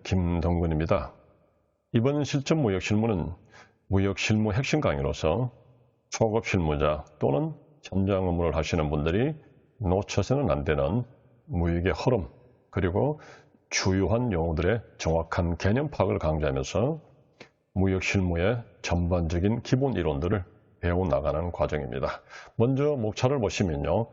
김동근입니다. 이번 실전 무역 실무는 무역 실무 핵심 강의로서 초급 실무자 또는 현장 업무를 하시는 분들이 놓쳐서는 안 되는 무역의 흐름 그리고 주요한 용어들의 정확한 개념 파악을 강조하면서 무역 실무의 전반적인 기본 이론들을 배워나가는 과정입니다. 먼저 목차를 보시면요.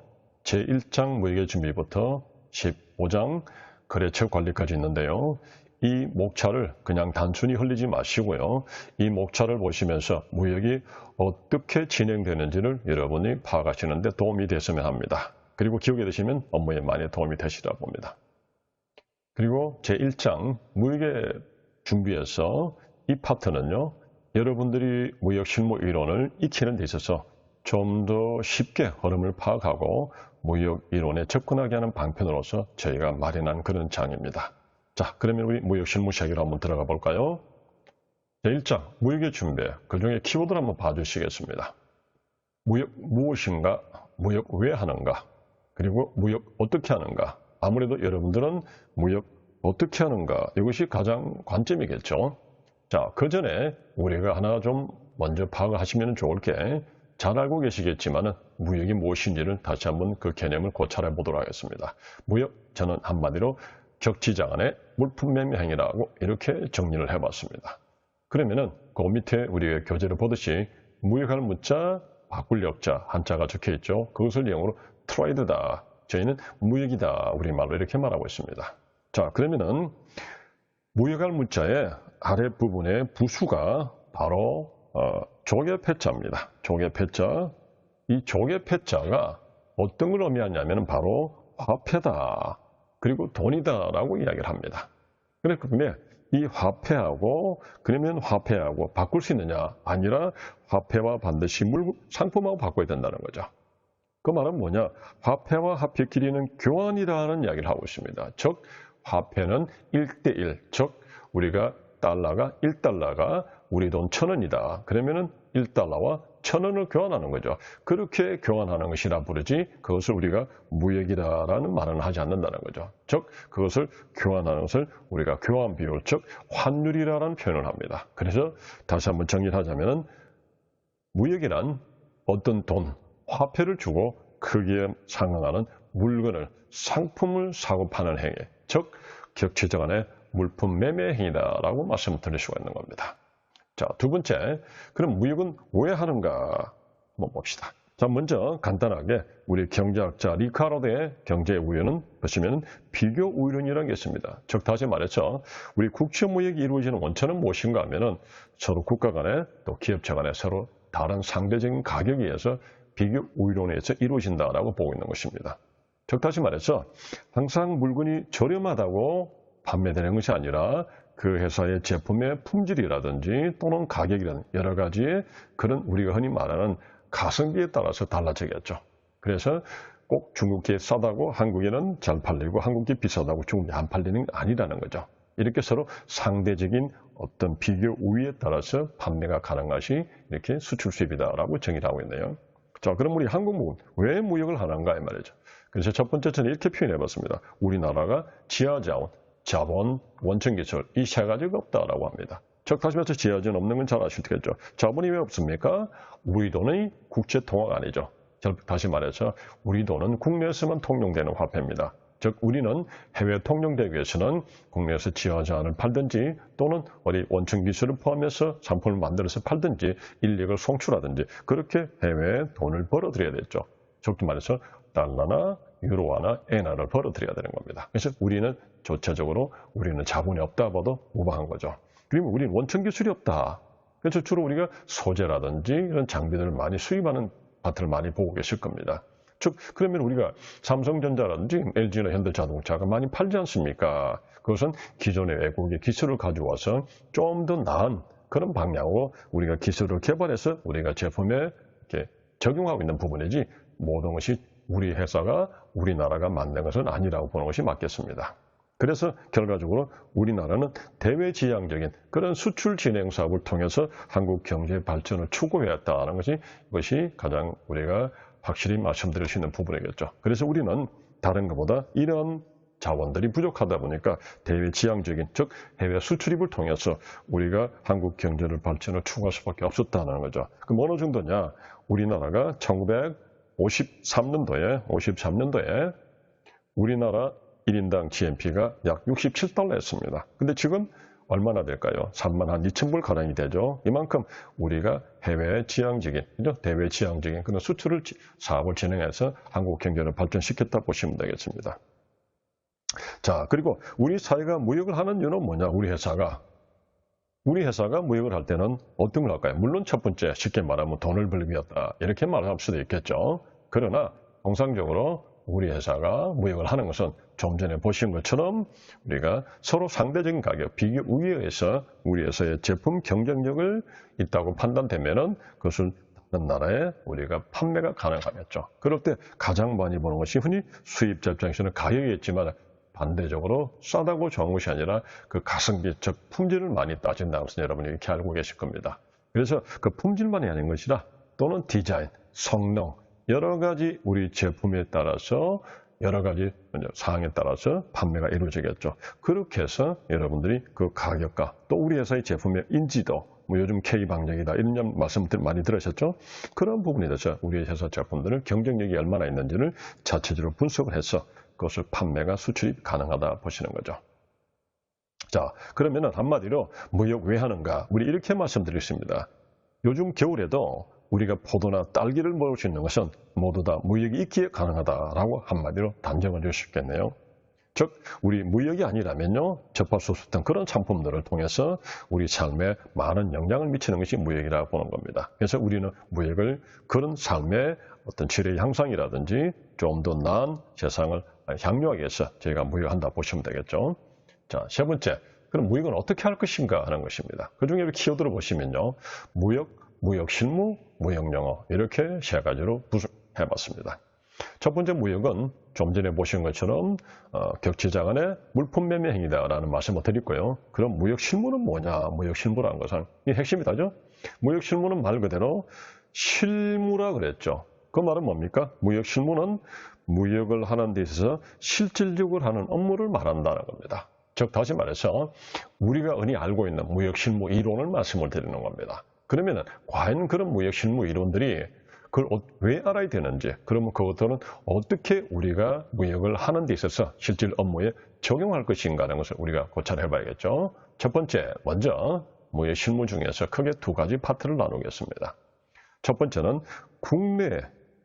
제1장 무역의 준비부터 15장 거래처 관리까지 있는데요. 이 목차를 그냥 단순히 흘리지 마시고요. 이 목차를 보시면서 무역이 어떻게 진행되는지를 여러분이 파악하시는 데 도움이 됐으면 합니다. 그리고 기억에 드시면 업무에 많이 도움이 되시리라 봅니다. 그리고 제1장 무역의 준비에서 이 파트는요. 여러분들이 무역 실무 이론을 익히는 데 있어서 좀 더 쉽게 흐름을 파악하고 무역 이론에 접근하게 하는 방편으로서 저희가 마련한 그런 장입니다. 자, 그러면 우리 무역 실무 시작으로 한번 들어가 볼까요? 제1장 무역의 준비, 그 중에 키워드를 한번 봐주시겠습니다. 무역 무엇인가, 무역 왜 하는가, 그리고 무역 어떻게 하는가. 아무래도 여러분들은 무역 어떻게 하는가, 이것이 가장 관점이겠죠. 자, 그 전에 우리가 하나 좀 먼저 파악을 하시면 좋을 게, 잘 알고 계시겠지만은 무역이 무엇인지를 다시 한번 그 개념을 고찰해 보도록 하겠습니다. 무역, 저는 한마디로 격지장 안의 물품 매매 행위라고 이렇게 정리를 해봤습니다. 그러면은 그 밑에 우리가 교재를 보듯이 무역할 무자, 바꿀 역자 한자가 적혀 있죠. 그것을 영어로 트레이드다. 저희는 무역이다. 우리말로 이렇게 말하고 있습니다. 자, 그러면은 무역할 무자의 아랫부분의 부수가 바로 조개 패자입니다. 조개 패자. 이 조개 패자가 어떤 걸 의미하냐면 바로 화폐다. 그리고 돈이다라고 이야기를 합니다. 그런데 이 화폐하고 그러면 화폐하고 바꿀 수 있느냐? 아니라 화폐와 반드시 상품하고 바꿔야 된다는 거죠. 그 말은 뭐냐? 화폐와 화폐끼리는 교환이라는 이야기를 하고 있습니다. 즉 화폐는 1대1, 즉 우리가 달러가 1달러가 우리 돈 1,000원이다. 그러면은 1달러와 1,000원을 교환하는 거죠. 그렇게 교환하는 것이라 부르지 그것을 우리가 무역이다라는 말은 하지 않는다는 거죠. 즉 그것을 교환하는 것을 우리가 교환 비율, 즉 환율이라는 표현을 합니다. 그래서 다시 한번 정리를 하자면 무역이란 어떤 돈, 화폐를 주고 크기에 상응하는 물건을, 상품을 사고 파는 행위, 즉 격치적 간의 물품 매매 행위다라고 말씀을 드릴 수가 있는 겁니다. 자, 두 번째, 그럼 무역은 왜 하는가 한번 봅시다. 자, 먼저 간단하게 우리 경제학자 리카르도의 경제 우연은 보시면 비교 우연이라는 게 있습니다. 즉 다시 말해서 우리 국제 무역이 이루어지는 원천은 무엇인가 하면은 서로 국가 간에 또 기업체 간에 서로 다른 상대적인 가격에 의해서 비교 우연에 의해서 이루어진다라고 보고 있는 것입니다. 즉 다시 말해서 항상 물건이 저렴하다고 판매되는 것이 아니라 그 회사의 제품의 품질이라든지 또는 가격이라든지 여러 가지의 그런 우리가 흔히 말하는 가성비에 따라서 달라지겠죠. 그래서 꼭 중국계 싸다고 한국에는 잘 팔리고 한국계 비싸다고 중국에 안 팔리는 게 아니라는 거죠. 이렇게 서로 상대적인 어떤 비교 우위에 따라서 판매가 가능한 것이 이렇게 수출 수입이다라고 정의를 하고 있네요. 자, 그럼 우리 한국은 왜 무역을 하는가 이 말이죠. 그래서 첫 번째 저는 이렇게 표현해 봤습니다. 우리나라가 지하자원, 자본, 원천기술 이 세 가지가 없다라고 합니다. 즉 다시 말해서 지하자원 없는 건 잘 아시겠죠. 자본이 왜 없습니까? 우리 돈이 국제 통화가 아니죠. 다시 말해서 우리 돈은 국내에서만 통용되는 화폐입니다. 즉 우리는 해외 통용되기 위해서는 국내에서 지하자원을 팔든지 또는 어디 원천기술을 포함해서 상품을 만들어서 팔든지 인력을 송출하든지 그렇게 해외에 돈을 벌어들여야 되죠. 즉 말해서 달러나 유로화나 엔화를 벌어들여야 되는 겁니다. 그래서 우리는 전체적으로 우리는 자본이 없다 봐도 무방한 거죠. 그리고 우리는 원천기술이 없다. 그래서 주로 우리가 소재라든지 이런 장비들을 많이 수입하는 파트를 많이 보고 계실 겁니다. 즉 그러면 우리가 삼성전자라든지 LG나 현대자동차가 많이 팔지 않습니까? 그것은 기존의 외국의 기술을 가져와서 좀 더 나은 그런 방향으로 우리가 기술을 개발해서 우리가 제품에 이렇게 적용하고 있는 부분이지 모든 것이 우리 회사가 우리나라가 만든 것은 아니라고 보는 것이 맞겠습니다. 그래서 결과적으로 우리나라는 대외지향적인 그런 수출 진행 사업을 통해서 한국 경제 발전을 추구해왔다는 것이 이것이 가장 우리가 확실히 말씀드릴 수 있는 부분이겠죠. 그래서 우리는 다른 것보다 이런 자원들이 부족하다 보니까 대외 지향적인, 즉 해외 수출입을 통해서 우리가 한국 경제를 발전을 추구할 수밖에 없었다는 거죠. 그럼 어느 정도냐? 우리나라가 1953년도에 우리나라 1인당 GNP가 약 67달러였습니다. 근데 지금 얼마나 될까요? 32,000불 가량이 되죠. 이만큼 우리가 해외 지향적인, 대외 지향적인 그런 사업을 진행해서 한국 경제를 발전시켰다 보시면 되겠습니다. 자, 그리고 우리 사회가 무역을 하는 이유는 뭐냐? 우리 회사가 무역을 할 때는 어떤 걸 할까요? 물론 첫 번째, 쉽게 말하면 돈을 벌기 위해서다. 이렇게 말할 수도 있겠죠. 그러나 통상적으로 우리 회사가 무역을 하는 것은 좀 전에 보신 것처럼 우리가 서로 상대적인 가격, 비교 우위에서 우리 회사의 제품 경쟁력을 있다고 판단되면은 그것을 다른 나라에 우리가 판매가 가능하겠죠. 그럴 때 가장 많이 보는 것이 흔히 수입자 입장에서는 가격이겠지만 반대적으로 싸다고 좋은 것이 아니라 그 가성비, 즉 품질을 많이 따진다는 것은 여러분이 이렇게 알고 계실 겁니다. 그래서 그 품질만이 아닌 것이라 또는 디자인, 성능, 여러 가지 우리 제품에 따라서 여러 가지 사항에 따라서 판매가 이루어지겠죠. 그렇게 해서 여러분들이 그 가격과 또 우리 회사의 제품의 인지도, 뭐 요즘 K방역이다 이런 말씀들 많이 들으셨죠? 그런 부분에 대해서 우리 회사 제품들은 경쟁력이 얼마나 있는지를 자체적으로 분석을 해서 그것을 판매가 수출이 가능하다 보시는 거죠. 자, 그러면은 한마디로 무역 왜 하는가? 우리 이렇게 말씀드리겠습니다. 요즘 겨울에도 우리가 포도나 딸기를 먹을 수 있는 것은 모두 다 무역이 있기에 가능하다라고 한마디로 단정을 줄 수 있겠네요. 즉, 우리 무역이 아니라면요, 접할 수 없었던 그런 상품들을 통해서 우리 삶에 많은 영향을 미치는 것이 무역이라고 보는 겁니다. 그래서 우리는 무역을 그런 삶의 어떤 질의 향상이라든지 좀 더 나은 세상을 향유하기 위해서 저희가 무역한다 보시면 되겠죠. 자, 세 번째, 그럼 무역은 어떻게 할 것인가 하는 것입니다. 그 중에 키워드를 보시면요, 무역 실무, 무역 영어 이렇게 세 가지로 구성해봤습니다. 첫 번째 무역은 좀 전에 보신 것처럼 격치자 간의 물품 매매 행위다라는 말씀을 드렸고요. 그럼 무역 실무는 뭐냐? 무역 실무라는 것은 이 핵심이다죠. 무역 실무는 말 그대로 실무라 그랬죠. 그 말은 뭡니까? 무역 실무는 무역을 하는 데 있어서 실질적으로 하는 업무를 말한다는 겁니다. 즉 다시 말해서 우리가 흔히 알고 있는 무역 실무 이론을 말씀을 드리는 겁니다. 그러면은 과연 그런 무역 실무 이론들이 그걸 왜 알아야 되는지, 그러면 그것들은 어떻게 우리가 무역을 하는 데 있어서 실질 업무에 적용할 것인가 하는 것을 우리가 고찰해 봐야겠죠. 첫 번째, 먼저 무역 실무 중에서 크게 두 가지 파트를 나누겠습니다. 첫 번째는 국내,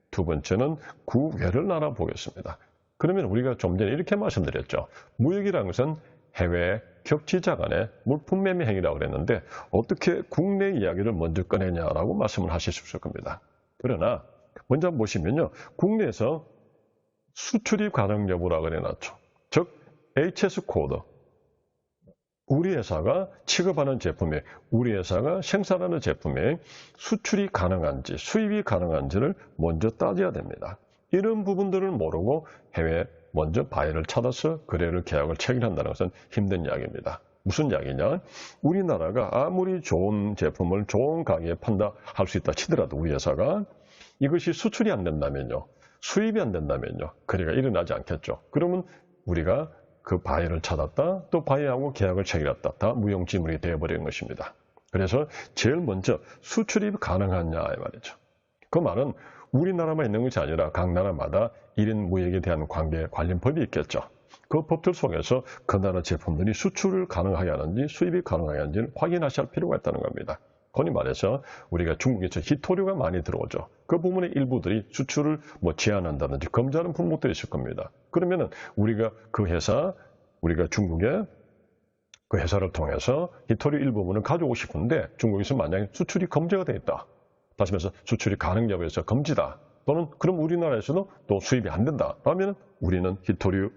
두 번째는 국외를 나눠보겠습니다. 그러면 우리가 좀 전에 이렇게 말씀드렸죠. 무역이라는 것은 해외 격치자 간의 물품 매매 행위라고 그랬는데 어떻게 국내 이야기를 먼저 꺼내냐라고 말씀을 하실 수 있을 겁니다. 그러나 먼저 보시면요, 국내에서 수출입 가능 여부라고 그래놨죠. 즉 HS 코드, 우리 회사가 취급하는 제품에, 우리 회사가 생산하는 제품에 수출이 가능한지 수입이 가능한지를 먼저 따져야 됩니다. 이런 부분들을 모르고 해외 먼저 바이어를 찾아서 거래를 계약을 체결한다는 것은 힘든 이야기입니다. 무슨 이야기냐? 우리나라가 아무리 좋은 제품을 좋은 가격에 판다 할 수 있다 치더라도 우리 회사가 이것이 수출이 안 된다면요, 수입이 안 된다면요, 거래가 일어나지 않겠죠. 그러면 우리가 그 바이어를 찾았다, 또 바이어하고 계약을 체결했다, 다 무용지물이 되어버리는 것입니다. 그래서 제일 먼저 수출입이 가능하냐 이 말이죠. 그 말은 우리나라만 있는 것이 아니라 각 나라마다 1인 무역에 대한 관련 법이 있겠죠. 그 법들 속에서 그 나라 제품들이 수출을 가능하게 하는지 수입이 가능하게 하는지를 확인하셔야 할 필요가 있다는 겁니다. 흔히 말해서 우리가 중국에서 희토류가 많이 들어오죠. 그 부분의 일부들이 수출을 제한한다든지 금지하는 품목들이 있을 겁니다. 그러면은 우리가 우리가 중국에 그 회사를 통해서 희토류 일부분을 가져오고 싶은데 중국에서 만약에 수출이 금지가 되어 있다, 다시 말해서 수출이 가능 여부에서 금지다, 또는 그럼 우리나라에서도 또 수입이 안 된다 라면 우리는 희토류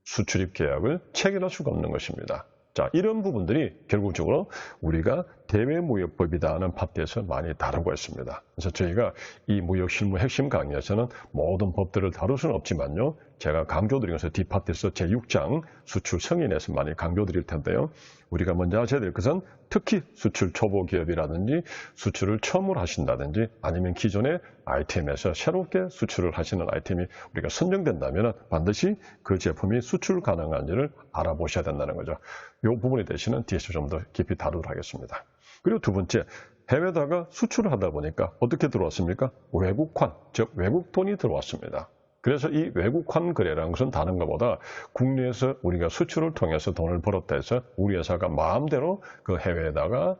수출입 계약을 체결할 수가 없는 것입니다. 자, 이런 부분들이 결국적으로 우리가 대외무역법이라는 파트에서 많이 다루고 있습니다. 그래서 저희가 이 무역실무 핵심 강의에서는 모든 법들을 다룰 수는 없지만요. 제가 강조드리면서 뒷파트에서 제6장 수출 승인에서 많이 강조드릴 텐데요. 우리가 먼저 하셔야 될 것은 특히 수출 초보 기업이라든지 수출을 처음으로 하신다든지 아니면 기존의 아이템에서 새롭게 수출을 하시는 아이템이 우리가 선정된다면 반드시 그 제품이 수출 가능한지를 알아보셔야 된다는 거죠. 이 부분에 대해서는 뒤에서 좀 더 깊이 다루도록 하겠습니다. 그리고 두 번째, 해외에다가 수출을 하다 보니까 어떻게 들어왔습니까? 외국환, 즉 외국 돈이 들어왔습니다. 그래서 이 외국환 거래라는 것은 다른 것보다 국내에서 우리가 수출을 통해서 돈을 벌었다 해서 우리 회사가 마음대로 그 해외에다가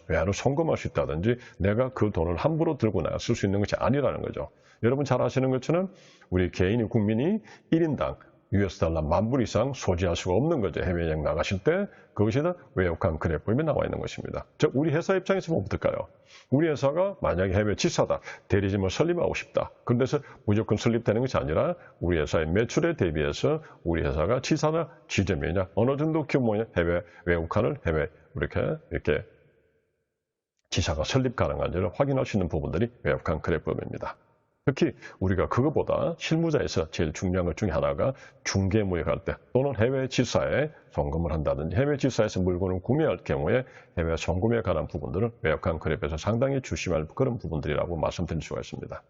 외화로 송금할 수 있다든지 내가 그 돈을 함부로 들고 나가 쓸 수 있는 것이 아니라는 거죠. 여러분 잘 아시는 것처럼 우리 개인이 국민이 1인당 $10,000 10,000불 이상 소지할 수가 없는 거죠. 해외여행 나가실 때 그것이 다 외국환 거래법에 나와 있는 것입니다. 즉 우리 회사 입장에서 보면 어떨까요? 우리 회사가 만약에 해외 지사다, 대리점을 설립하고 싶다. 그런데서 무조건 설립되는 것이 아니라 우리 회사의 매출에 대비해서 우리 회사가 지사나 지점이냐 어느 정도 규모의 해외 외국환을 해외 이렇게 지사가 설립 가능한지를 확인할 수 있는 부분들이 외국환 거래법입니다. 특히 우리가 그것보다 실무자에서 제일 중요한 것 중에 하나가 중개무역할 때 또는 해외 지사에 송금을 한다든지 해외 지사에서 물건을 구매할 경우에 해외 송금에 관한 부분들을 외국환 거래법에서 상당히 조심할 그런 부분들이라고 말씀드릴 수가 있습니다.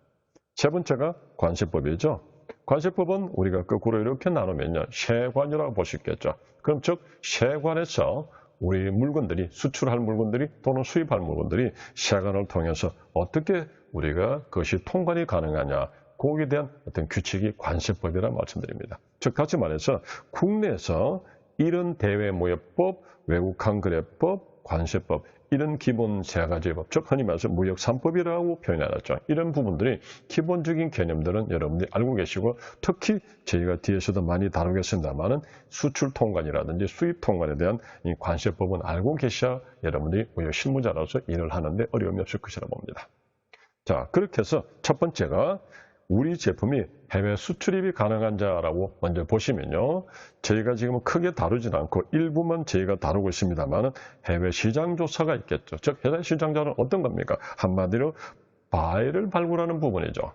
세 번째가 관세법이죠. 관세법은 우리가 거꾸로 이렇게 나누면요. 세관이라고 볼 수 있겠죠. 그럼 즉 세관에서 우리 물건들이 수출할 물건들이 또는 수입할 물건들이 세관을 통해서 어떻게 우리가 그것이 통관이 가능하냐 거기에 대한 어떤 규칙이 관세법이라고 말씀드립니다. 즉 다시 말해서 국내에서 이런 대외무역법, 외국환거래법, 관세법 이런 기본 세 가지 법, 즉 흔히 말해서 무역 3법이라고 표현해놨죠. 이런 부분들이 기본적인 개념들은 여러분들이 알고 계시고 특히 저희가 뒤에서도 많이 다루겠습니다만은 수출 통관이라든지 수입 통관에 대한 이 관세법은 알고 계셔야 여러분들이 무역 실무자로서 일을 하는데 어려움이 없을 것이라고 봅니다. 자, 그렇게 해서 첫 번째가 우리 제품이 해외 수출입이 가능한 자라고 먼저 보시면요. 저희가 지금 크게 다루진 않고 일부만 저희가 다루고 있습니다만 해외 시장 조사가 있겠죠. 즉 해외 시장자는 어떤 겁니까? 한마디로 바이를 발굴하는 부분이죠.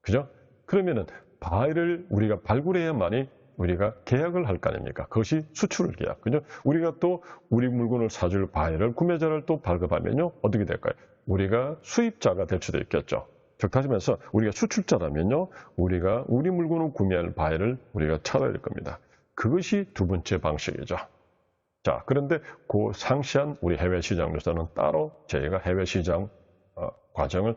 그죠? 그러면은 바이를 우리가 발굴해야만이 우리가 계약을 할 거 아닙니까? 그것이 수출 계약. 그죠? 우리가 또 우리 물건을 사줄 바이를 구매자를 또 발급하면요. 어떻게 될까요? 우리가 수입자가 될 수도 있겠죠. 즉 다시 말해서 우리가 수출자라면요. 우리가 우리 물건을 구매할 바이를 우리가 찾아야 될 겁니다. 그것이 두 번째 방식이죠. 자, 그런데 그 상세한 우리 해외 시장 조사는 따로 저희가 해외 시장 과정을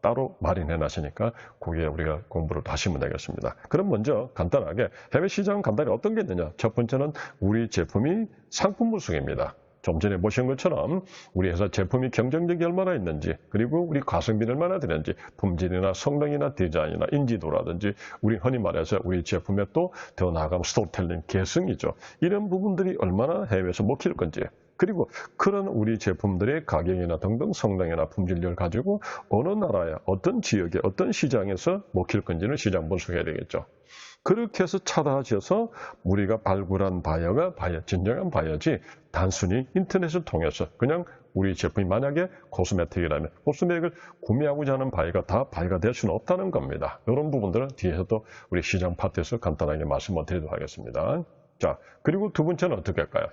따로 마련해 놨으니까 거기에 우리가 공부를 하시면 되겠습니다. 그럼 먼저 간단하게 해외 시장 간단히 어떤 게 있느냐? 첫 번째는 우리 제품이 상품 분석입니다. 좀 전에 보신 것처럼 우리 회사 제품이 경쟁력이 얼마나 있는지 그리고 우리 가성비는 얼마나 되는지 품질이나 성능이나 디자인이나 인지도라든지 우리 흔히 말해서 우리 제품에 또 더 나아가면 스토리텔링, 개성이죠. 이런 부분들이 얼마나 해외에서 먹힐 건지 그리고 그런 우리 제품들의 가격이나 등등 성능이나 품질력을 가지고 어느 나라에 어떤 지역에 어떤 시장에서 먹힐 건지는 시장 분석해야 되겠죠. 그렇게 해서 찾아져서 우리가 발굴한 바이어가 진정한 바이어지 단순히 인터넷을 통해서 그냥 우리 제품이 만약에 코스메틱이라면 코스메틱을 구매하고자 하는 바이어가 다 바이어가 될 수는 없다는 겁니다. 이런 부분들은 뒤에서도 우리 시장 파트에서 간단하게 말씀을 드리도록 하겠습니다. 자, 그리고 두 번째는 어떻게 할까요?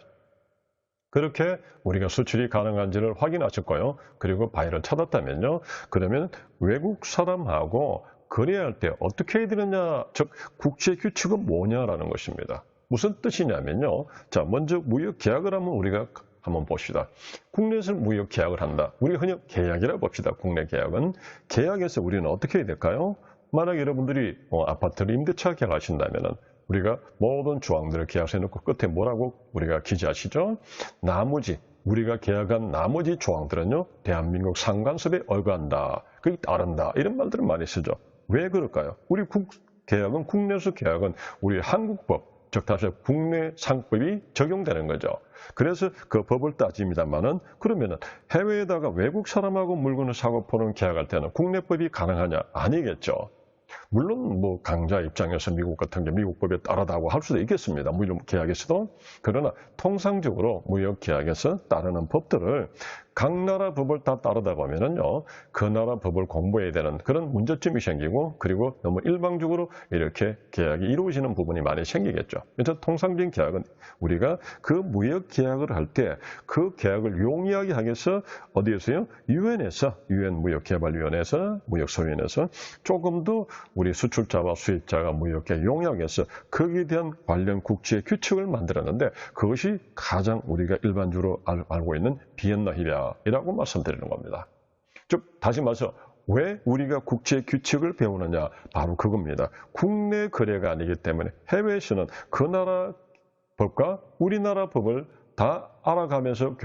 그렇게 우리가 수출이 가능한지를 확인하셨고요. 그리고 바이어를 찾았다면요. 그러면 외국 사람하고 거래할 때 어떻게 해야 되느냐, 즉 국제 규칙은 뭐냐라는 것입니다. 무슨 뜻이냐면요. 자, 먼저 무역 계약을 하면 우리가 한번 봅시다. 국내에서 무역 계약을 한다. 우리가 흔히 계약이라고 봅시다. 국내 계약은. 계약에서 우리는 어떻게 해야 될까요? 만약 여러분들이 아파트를 임대차 계약하신다면은 우리가 모든 조항들을 계약서에 넣고 끝에 뭐라고 우리가 기재하시죠? 나머지 우리가 계약한 나머지 조항들은요. 대한민국 상관법에 어긋난다. 그게 따른다. 이런 말들을 많이 쓰죠. 왜 그럴까요? 우리 계약은 국내에서 계약은 우리 한국법, 즉 다시 국내 상법이 적용되는 거죠. 그래서 그 법을 따집니다만은 그러면은 해외에다가 외국 사람하고 물건을 사고 파는 계약할 때는 국내법이 가능하냐? 아니겠죠. 물론 뭐 강자 입장에서 미국 같은 게 미국 법에 따르다고 할 수도 있겠습니다. 무역 계약에서도. 그러나 통상적으로 무역 계약에서 따르는 법들을 각 나라 법을 다 따르다 보면은요, 그 나라 법을 공부해야 되는 그런 문제점이 생기고, 그리고 너무 일방적으로 이렇게 계약이 이루어지는 부분이 많이 생기겠죠. 그래서 통상적인 계약은 우리가 그 무역 계약을 할 때 그 계약을 용이하게 하기 위해서 어디에서요? 유엔에서, 유엔 무역개발위원회에서, 무역소위원회에서 조금 더 우리 수출자와 수입자가 무역계 용이하게 해서 거기에 대한 관련 국제 규칙을 만들었는데, 그것이 가장 우리가 일반적으로 알고 있는 비엔나 협약이라고 말씀드리는 겁니다. 즉 다시 말해서 왜 우리가 국제 규칙을 배우느냐, 바로 그겁니다. 국내 거래가 아니기 때문에 해외에서는 그 나라 법과 우리나라 법을 다 알아가면서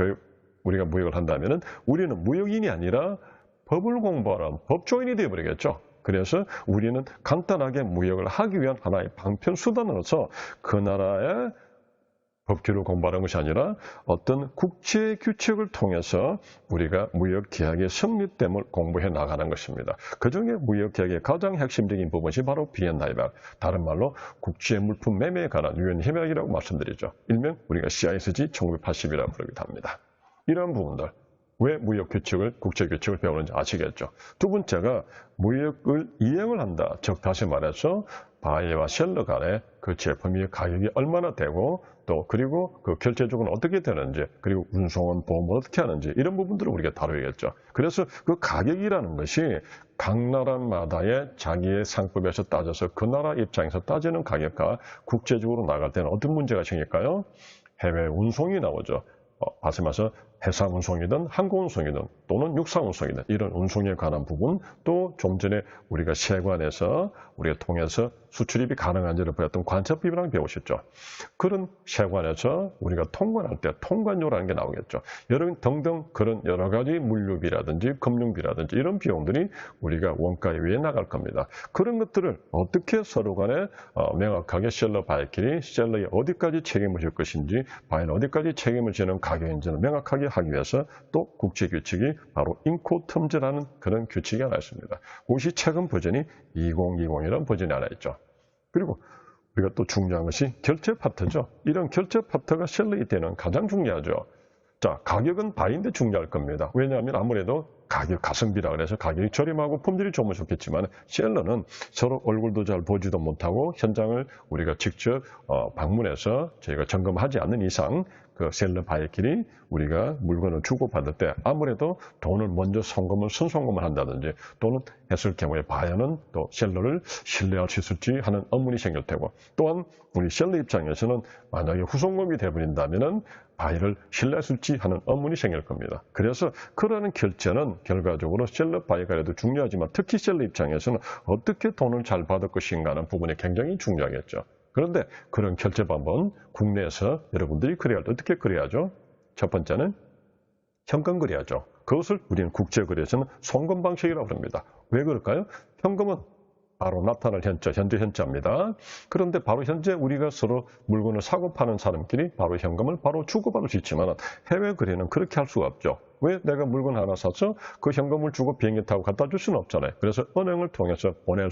우리가 무역을 한다면은 우리는 무역인이 아니라 법을 공부하는 법조인이 되어버리겠죠. 그래서 우리는 간단하게 무역을 하기 위한 하나의 방편 수단으로서 그 나라의 법규를 공부하는 것이 아니라 어떤 국제 규칙을 통해서 우리가 무역 계약의 성립됨을 공부해 나가는 것입니다. 그중에 무역 계약의 가장 핵심적인 부분이 바로 비엔나 협약, 다른 말로 국제 물품 매매에 관한 유엔 협약이라고 말씀드리죠. 일명 우리가 CISG 1980이라고 부르기도 합니다. 이런 부분들, 왜 무역 규칙을, 국제 규칙을 배우는지 아시겠죠? 두 번째가 무역을 이행을 한다. 즉 다시 말해서 바이어와 셀러 간에 그 제품의 가격이 얼마나 되고, 또 그리고 그 결제 조건은 어떻게 되는지, 그리고 운송은 보험을 어떻게 하는지, 이런 부분들을 우리가 다루겠죠. 그래서 그 가격이라는 것이 각 나라마다의 자기의 상법에서 따져서 그 나라 입장에서 따지는 가격과 국제적으로 나갈 때는 어떤 문제가 생길까요? 해외 운송이 나오죠. 말씀하셔서 해상 운송이든 항공 운송이든 또는 육상 운송이든 이런 운송에 관한 부분, 또 좀 전에 우리가 세관에서 우리가 통해서 수출입이 가능한지를 배웠던 관세법이랑 배우셨죠. 그런 세관에서 우리가 통관할 때 통관료라는 게 나오겠죠. 여러 등등 그런 여러 가지 물류비라든지 금융비라든지 이런 비용들이 우리가 원가에 위에 나갈 겁니다. 그런 것들을 어떻게 서로 간에 명확하게 셀러 바이끼리 셀러에 어디까지 책임을 질 것인지, 바이는 어디까지 책임을 지는 가격인지는 명확하게 하기 위해서 또 국제규칙이 바로 인코텀즈라는 그런 규칙이 하나 있습니다. 그것이 최근 버전이 2020이라는 버전이 하나 있죠. 그리고 우리가 또 중요한 것이 결제 파트죠. 이런 결제 파트가 셀러일 때는 가장 중요하죠. 자, 가격은 바인데 중요할 겁니다. 왜냐하면 아무래도 가격 가성비라 그래서 가격이 저렴하고 품질이 좋으면 좋겠지만, 셀러는 서로 얼굴도 잘 보지도 못하고 현장을 우리가 직접 방문해서 저희가 점검하지 않는 이상 그 셀러 바이끼리 우리가 물건을 주고받을 때 아무래도 돈을 먼저 선송금을 한다든지, 또는 했을 경우에 바이어는 또 셀러를 신뢰할 수 있을지 하는 의문이 생길 테고, 또한 우리 셀러 입장에서는 만약에 후송금이 돼버린다면은 바이를 신뢰했을지 하는 의문이 생길 겁니다. 그래서 그러한 결제는 결과적으로 셀러 바이가 그래도 중요하지만, 특히 셀러 입장에서는 어떻게 돈을 잘 받을 것인가 하는 부분이 굉장히 중요하겠죠. 그런데 그런 결제 방법은 국내에서 여러분들이 거래할 때 어떻게 거래하죠? 첫 번째는 현금 거래하죠. 그것을 우리는 국제거래에서는 송금 방식이라고 합니다. 왜 그럴까요? 현금은 바로 나타날 현재 현자입니다. 그런데 바로 현재 우리가 서로 물건을 사고 파는 사람끼리 바로 현금을 바로 주고받을 수 있지만, 해외 거래는 그렇게 할 수가 없죠. 왜? 내가 물건 하나 사서 그 현금을 주고 비행기 타고 갖다 줄 수는 없잖아요. 그래서 은행을 통해서 보낼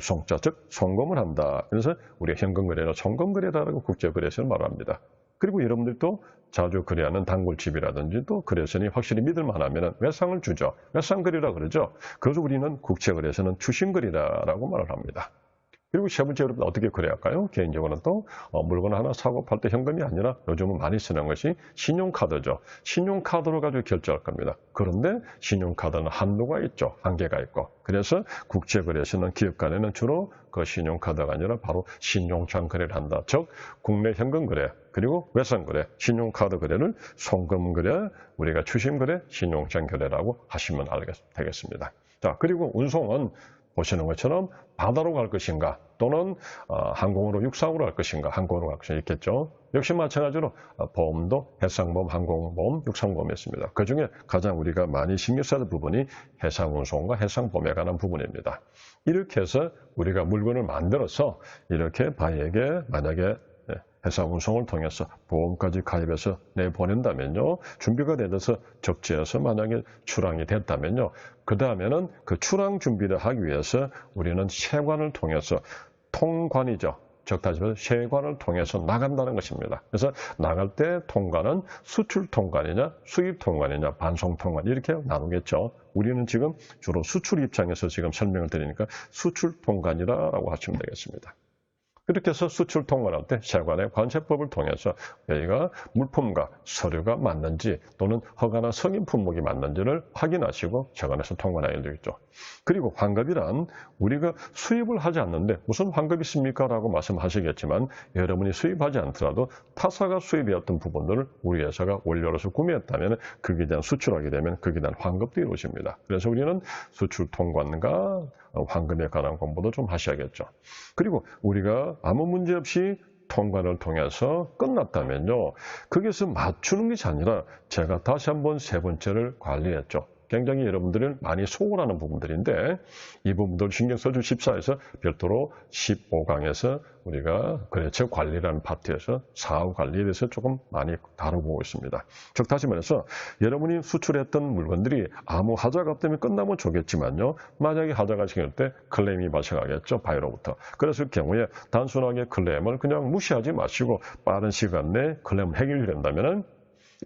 송자, 즉 송금을 한다. 그래서 우리가 현금 거래나 송금 거래다라고 국제거래에서는 말합니다. 그리고 여러분들도 자주 거래하는 단골집이라든지 또 거래선이 확실히 믿을만하면 외상을 주죠. 외상거래라 그러죠. 그래서 우리는 국제거래에서는 추신거래라고 말을 합니다. 그리고 세 번째, 여러분 어떻게 거래할까요? 개인적으로는 또 물건 하나 사고 팔 때 현금이 아니라 요즘은 많이 쓰는 것이 신용카드죠. 신용카드로 가지고 결제할 겁니다. 그런데 신용카드는 한도가 있죠. 한계가 있고. 그래서 국제거래에서는 기업 간에는 주로 그 신용카드가 아니라 바로 신용장 거래를 한다. 즉 국내 현금 거래, 그리고 외상 거래, 신용카드 거래를 송금 거래, 우리가 추심 거래, 신용장 거래라고 하시면 되겠습니다. 자, 그리고 운송은 보시는 것처럼 바다로 갈 것인가, 또는 항공으로, 육상으로 갈 것인가, 항공으로 갈 것인가 있겠죠. 역시 마찬가지로 보험도 해상보험, 항공보험, 육상보험이 있습니다. 그중에 가장 우리가 많이 신경 써야 할 부분이 해상운송과 해상보험에 관한 부분입니다. 이렇게 해서 우리가 물건을 만들어서 이렇게 바이에게 만약에 회사 운송을 통해서 보험까지 가입해서 내보낸다면요. 준비가 되어서 적재해서 만약에 출항이 됐다면요. 그 다음에는 그 출항 준비를 하기 위해서 우리는 세관을 통해서 통관이죠. 즉 다시 말해서 세관을 통해서 나간다는 것입니다. 그래서 나갈 때 통관은 수출 통관이냐 수입 통관이냐 반송 통관 이렇게 나누겠죠. 우리는 지금 주로 수출 입장에서 지금 설명을 드리니까 수출 통관이라고 하시면 되겠습니다. 그렇게 해서 수출 통관할 때 세관의 관세법을 통해서 여기가 물품과 서류가 맞는지 또는 허가나 승인 품목이 맞는지를 확인하시고 세관에서 통관하게 되겠죠. 그리고 환급이란 우리가 수입을 하지 않는데 무슨 환급이 있습니까? 라고 말씀하시겠지만 여러분이 수입하지 않더라도 타사가 수입이었던 부분들을 우리 회사가 원료로서 구매했다면 거기에 대한 수출하게 되면 거기에 대한 환급도 이루어집니다. 그래서 우리는 수출 통관과 환급에 관한 공부도 좀 하셔야겠죠. 그리고 우리가 아무 문제 없이 통관을 통해서 끝났다면요. 거기서 맞추는 것이 아니라 제가 다시 한번 세 번째를 관리했죠. 굉장히 여러분들은 많이 소홀하는 부분들인데 이 부분들 신경 써주십사 해서 별도로 15강에서 우리가 거래처 관리라는 파트에서 사업 관리에 대해서 조금 많이 다뤄보고 있습니다. 즉 다시 말해서 여러분이 수출했던 물건들이 아무 하자가 없다면 끝나면 좋겠지만요. 만약에 하자가 생길 때 클레임이 발생하겠죠. 바이로부터. 그랬을 경우에 단순하게 클레임을 그냥 무시하지 마시고 빠른 시간 내에 클레임을 해결이 된다면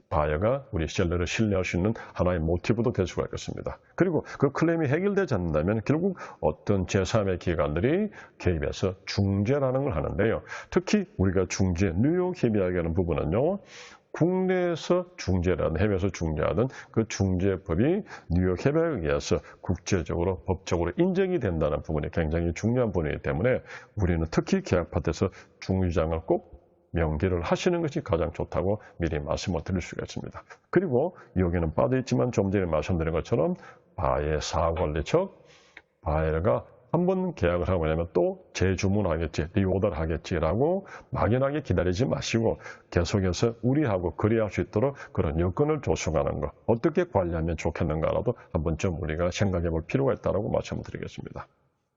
바이어가 우리 셀러를 신뢰할 수 있는 하나의 모티브도 될 수가 있겠습니다. 그리고 그 클레임이 해결되지 않는다면 결국 어떤 제3의 기관들이 개입해서 중재라는 걸 하는데요. 특히 우리가 중재, 뉴욕 협약이라는 부분은요. 국내에서 중재라든 해외에서 중재하든 그 중재법이 뉴욕 협약에 의해서 국제적으로 법적으로 인정이 된다는 부분이 굉장히 중요한 부분이기 때문에 우리는 특히 계약 파트에서 중의장을 꼭 명기를 하시는 것이 가장 좋다고 미리 말씀을 드릴 수가 있습니다. 그리고 여기는 빠져있지만 좀 전에 말씀드린 것처럼 바이의 사업관리 즉 바이어가 한 번 계약을 하고 나면 또 재주문하겠지, 리오더를 하겠지라고 막연하게 기다리지 마시고 계속해서 우리하고 거래할 수 있도록 그런 여건을 조성하는 것, 어떻게 관리하면 좋겠는가라도 한 번쯤 우리가 생각해 볼 필요가 있다고 말씀을 드리겠습니다.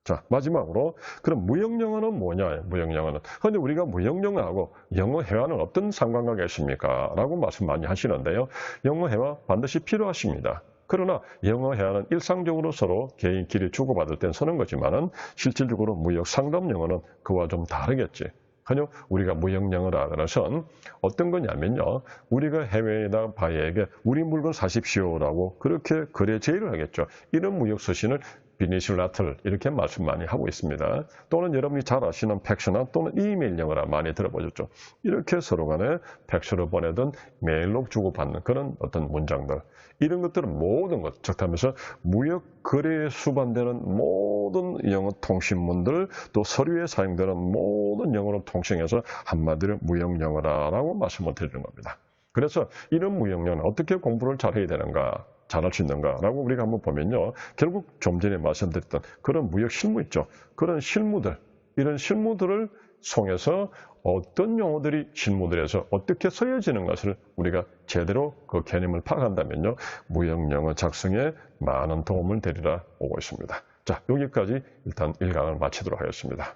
자, 마지막으로 그럼 무역영어는 뭐냐? 무역영어는. 그런데 우리가 무역영어하고 영어회화는 어떤 상관관계가 있습니까? 라고 말씀 많이 하시는데요. 영어회화 반드시 필요하십니다. 그러나 영어회화는 일상적으로 서로 개인끼리 주고받을 땐 쓰는 거지만은 실질적으로 무역상담 영어는 그와 좀 다르겠지. 그냥 우리가 무역영어라 하는 것은 어떤 거냐면요. 우리가 해외에다 바이에게 우리 물건 사십시오라고 그렇게 거래 제의를 하겠죠. 이런 무역 서신을 비니셜 라틀 이렇게 말씀 많이 하고 있습니다. 또는 여러분이 잘 아시는 팩스나 또는 이메일 영어라 많이 들어보셨죠. 이렇게 서로 간에 팩스로 보내든 메일로 주고받는 그런 어떤 문장들. 이런 것들은 모든 것, 즉 하면서 무역 거래에 수반되는 모든 영어 통신문들 또 서류에 사용되는 모든 영어를 통칭해서 한마디로 무역 영어라고 말씀을 드리는 겁니다. 그래서 이런 무역 영어는 어떻게 공부를 잘해야 되는가? 잘할 수 있는가라고 우리가 한번 보면요. 결국 좀 전에 말씀드렸던 그런 무역 실무 있죠. 그런 실무들, 이런 실무들을 통해서 어떤 용어들이 실무들에서 어떻게 쓰여지는 것을 우리가 제대로 그 개념을 파악한다면요. 무역 영어 작성에 많은 도움을 되리라 보고 있습니다. 자, 여기까지 일단 1강을 마치도록 하겠습니다.